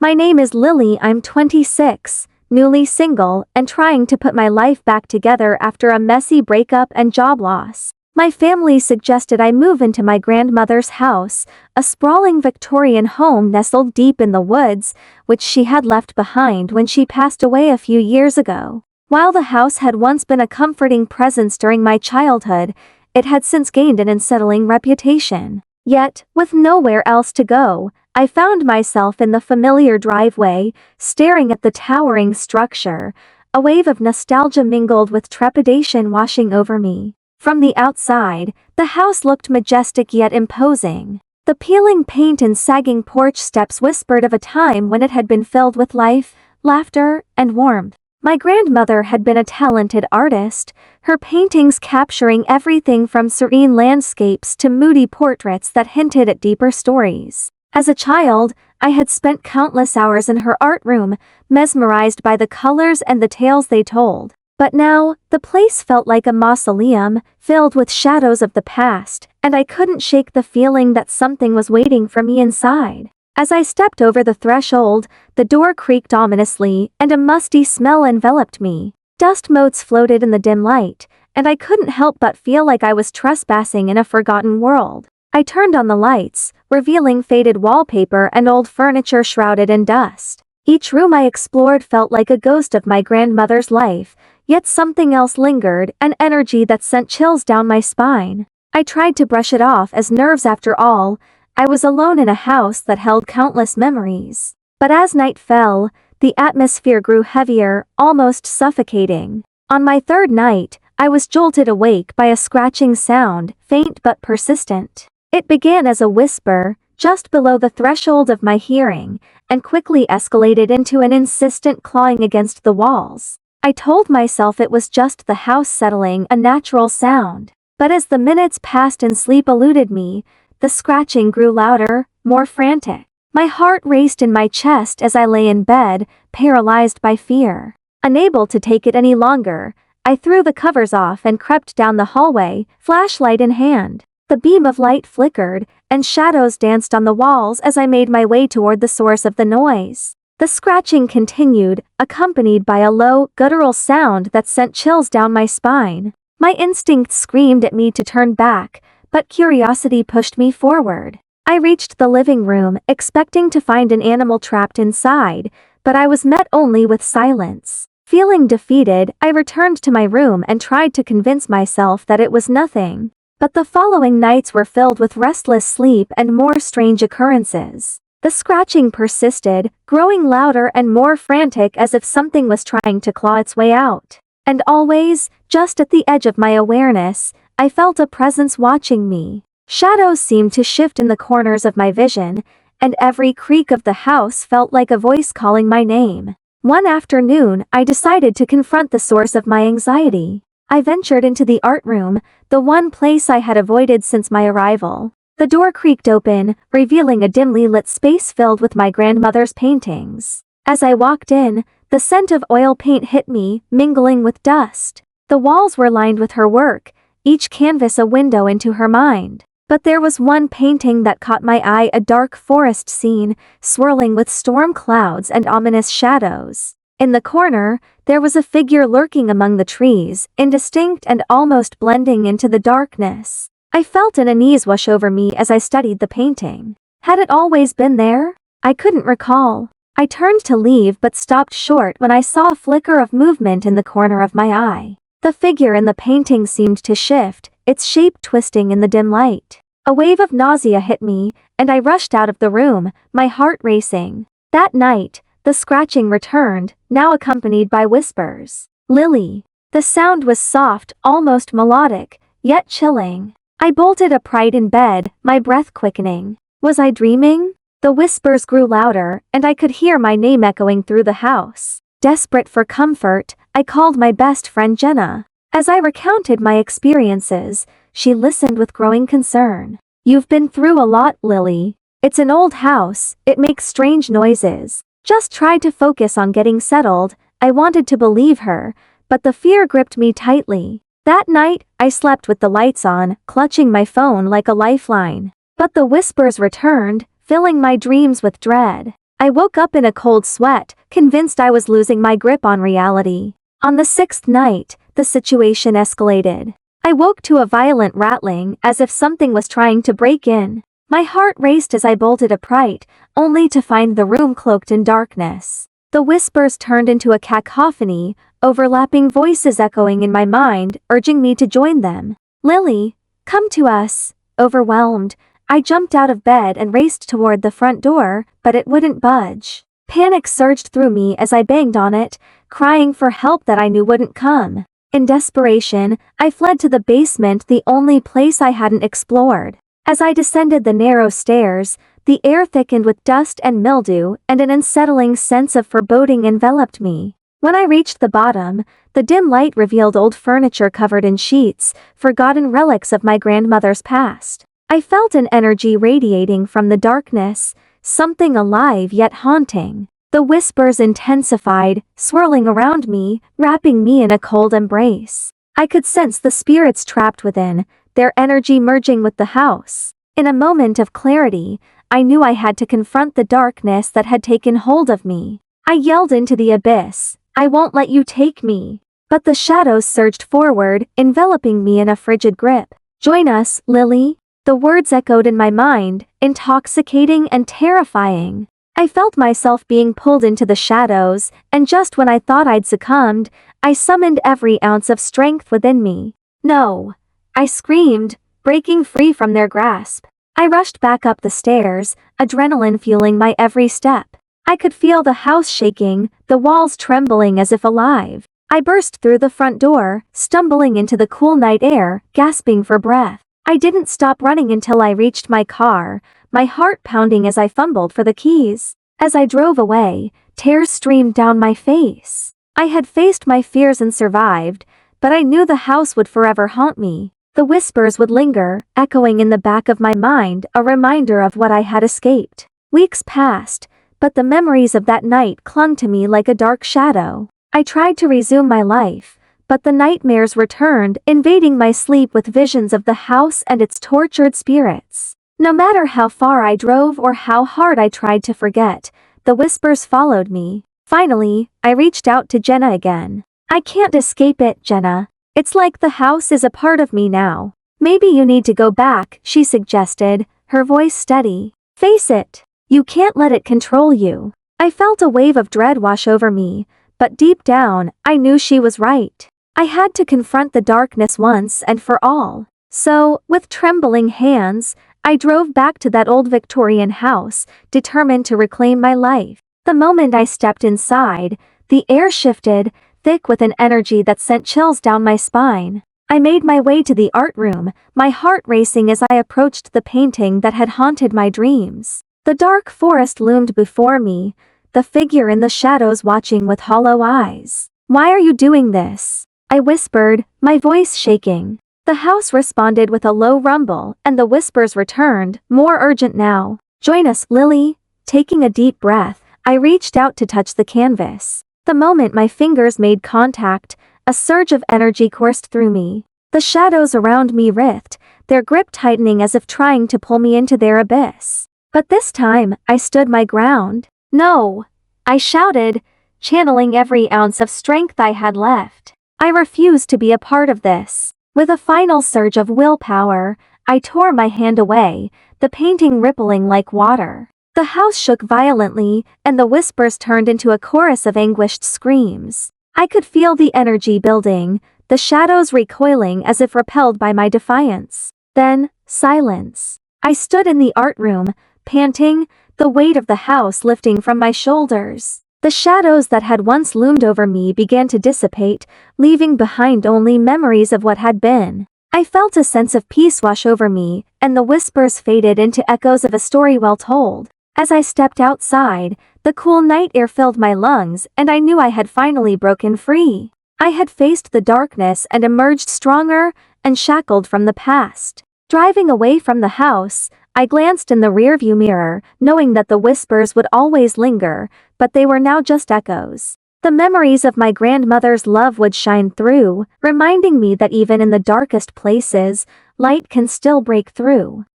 My name is Lily. I'm 26, newly single, and trying to put my life back together after a messy breakup and job loss. My family suggested I move into my grandmother's house, a sprawling Victorian home nestled deep in the woods, which she had left behind when she passed away a few years ago. While the house had once been a comforting presence during my childhood, it had since gained an unsettling reputation. Yet, with nowhere else to go, I found myself in the familiar driveway, staring at the towering structure, a wave of nostalgia mingled with trepidation washing over me. From the outside, the house looked majestic yet imposing. The peeling paint and sagging porch steps whispered of a time when it had been filled with life, laughter, and warmth. My grandmother had been a talented artist, her paintings capturing everything from serene landscapes to moody portraits that hinted at deeper stories. As a child, I had spent countless hours in her art room, mesmerized by the colors and the tales they told. But now, the place felt like a mausoleum, filled with shadows of the past, and I couldn't shake the feeling that something was waiting for me inside. As I stepped over the threshold, the door creaked ominously, and a musty smell enveloped me. Dust motes floated in the dim light, and I couldn't help but feel like I was trespassing in a forgotten world. I turned on the lights, revealing faded wallpaper and old furniture shrouded in dust. Each room I explored felt like a ghost of my grandmother's life, yet something else lingered, an energy that sent chills down my spine. I tried to brush it off as nerves. After all, I was alone in a house that held countless memories. But as night fell, the atmosphere grew heavier, almost suffocating. On my third night, I was jolted awake by a scratching sound, faint but persistent. It began as a whisper, just below the threshold of my hearing, and quickly escalated into an insistent clawing against the walls. I told myself it was just the house settling, a natural sound. But as the minutes passed and sleep eluded me, the scratching grew louder, more frantic. My heart raced in my chest as I lay in bed, paralyzed by fear. Unable to take it any longer, I threw the covers off and crept down the hallway, flashlight in hand. The beam of light flickered, and shadows danced on the walls as I made my way toward the source of the noise. The scratching continued, accompanied by a low, guttural sound that sent chills down my spine. My instincts screamed at me to turn back, but curiosity pushed me forward. I reached the living room, expecting to find an animal trapped inside, but I was met only with silence. Feeling defeated, I returned to my room and tried to convince myself that it was nothing. But the following nights were filled with restless sleep and more strange occurrences. The scratching persisted, growing louder and more frantic as if something was trying to claw its way out. And always, just at the edge of my awareness, I felt a presence watching me. Shadows seemed to shift in the corners of my vision, and every creak of the house felt like a voice calling my name. One afternoon, I decided to confront the source of my anxiety. I ventured into the art room, the one place I had avoided since my arrival. The door creaked open, revealing a dimly lit space filled with my grandmother's paintings. As I walked in, the scent of oil paint hit me, mingling with dust. The walls were lined with her work, each canvas a window into her mind. But there was one painting that caught my eye, a dark forest scene, swirling with storm clouds and ominous shadows. In the corner, there was a figure lurking among the trees, indistinct and almost blending into the darkness. I felt an unease wash over me as I studied the painting. Had it always been there? I couldn't recall. I turned to leave but stopped short when I saw a flicker of movement in the corner of my eye. The figure in the painting seemed to shift, its shape twisting in the dim light. A wave of nausea hit me, and I rushed out of the room, my heart racing. That night, the scratching returned, now accompanied by whispers. Lily. The sound was soft, almost melodic, yet chilling. I bolted upright in bed, my breath quickening. Was I dreaming? The whispers grew louder, and I could hear my name echoing through the house. Desperate for comfort, I called my best friend Jenna. As I recounted my experiences, she listened with growing concern. You've been through a lot, Lily. It's an old house, it makes strange noises. Just try to focus on getting settled. I wanted to believe her, but the fear gripped me tightly. That night, I slept with the lights on, clutching my phone like a lifeline. But the whispers returned, filling my dreams with dread. I woke up in a cold sweat, convinced I was losing my grip on reality. On the sixth night, the situation escalated. I woke to a violent rattling as if something was trying to break in. My heart raced as I bolted upright, only to find the room cloaked in darkness. The whispers turned into a cacophony, overlapping voices echoing in my mind, urging me to join them. "Lily, come to us." Overwhelmed, I jumped out of bed and raced toward the front door, but it wouldn't budge. Panic surged through me as I banged on it, crying for help that I knew wouldn't come. In desperation, I fled to the basement, the only place I hadn't explored. As I descended the narrow stairs, the air thickened with dust and mildew, and an unsettling sense of foreboding enveloped me. When I reached the bottom, the dim light revealed old furniture covered in sheets, forgotten relics of my grandmother's past. I felt an energy radiating from the darkness, something alive yet haunting. The whispers intensified, swirling around me, wrapping me in a cold embrace. I could sense the spirits trapped within, their energy merging with the house. In a moment of clarity, I knew I had to confront the darkness that had taken hold of me. I yelled into the abyss, "I won't let you take me." But the shadows surged forward, enveloping me in a frigid grip. "Join us, Lily." The words echoed in my mind, intoxicating and terrifying. I felt myself being pulled into the shadows, and just when I thought I'd succumbed, I summoned every ounce of strength within me. "No!" I screamed, breaking free from their grasp. I rushed back up the stairs, adrenaline fueling my every step. I could feel the house shaking, the walls trembling as if alive. I burst through the front door, stumbling into the cool night air, gasping for breath. I didn't stop running until I reached my car, my heart pounding as I fumbled for the keys. As I drove away, tears streamed down my face. I had faced my fears and survived, but I knew the house would forever haunt me. The whispers would linger, echoing in the back of my mind, a reminder of what I had escaped. Weeks passed, but the memories of that night clung to me like a dark shadow. I tried to resume my life, but the nightmares returned, invading my sleep with visions of the house and its tortured spirits. No matter how far I drove or how hard I tried to forget, the whispers followed me. Finally, I reached out to Jenna again. "I can't escape it, Jenna. It's like the house is a part of me now. Maybe you need to go back," she suggested, her voice steady. "Face it. You can't let it control you." I felt a wave of dread wash over me, but deep down, I knew she was right. I had to confront the darkness once and for all. So, with trembling hands, I drove back to that old Victorian house, determined to reclaim my life. The moment I stepped inside, the air shifted, thick with an energy that sent chills down my spine. I made my way to the art room, my heart racing as I approached the painting that had haunted my dreams. The dark forest loomed before me, the figure in the shadows watching with hollow eyes. "Why are you doing this?" I whispered, my voice shaking. The house responded with a low rumble, and the whispers returned, more urgent now. "Join us, Lily." Taking a deep breath, I reached out to touch the canvas. The moment my fingers made contact, a surge of energy coursed through me. The shadows around me writhed, their grip tightening as if trying to pull me into their abyss. But this time, I stood my ground. "No!" I shouted, channeling every ounce of strength I had left. I refused to be a part of this. With a final surge of willpower, I tore my hand away, the painting rippling like water. The house shook violently, and the whispers turned into a chorus of anguished screams. I could feel the energy building, the shadows recoiling as if repelled by my defiance. Then, silence. I stood in the art room, panting, the weight of the house lifting from my shoulders. The shadows that had once loomed over me began to dissipate, leaving behind only memories of what had been. I felt a sense of peace wash over me, and the whispers faded into echoes of a story well told. As I stepped outside, the cool night air filled my lungs, and I knew I had finally broken free. I had faced the darkness and emerged stronger, unshackled from the past. Driving away from the house, I glanced in the rearview mirror, knowing that the whispers would always linger, but they were now just echoes. The memories of my grandmother's love would shine through, reminding me that even in the darkest places, light can still break through.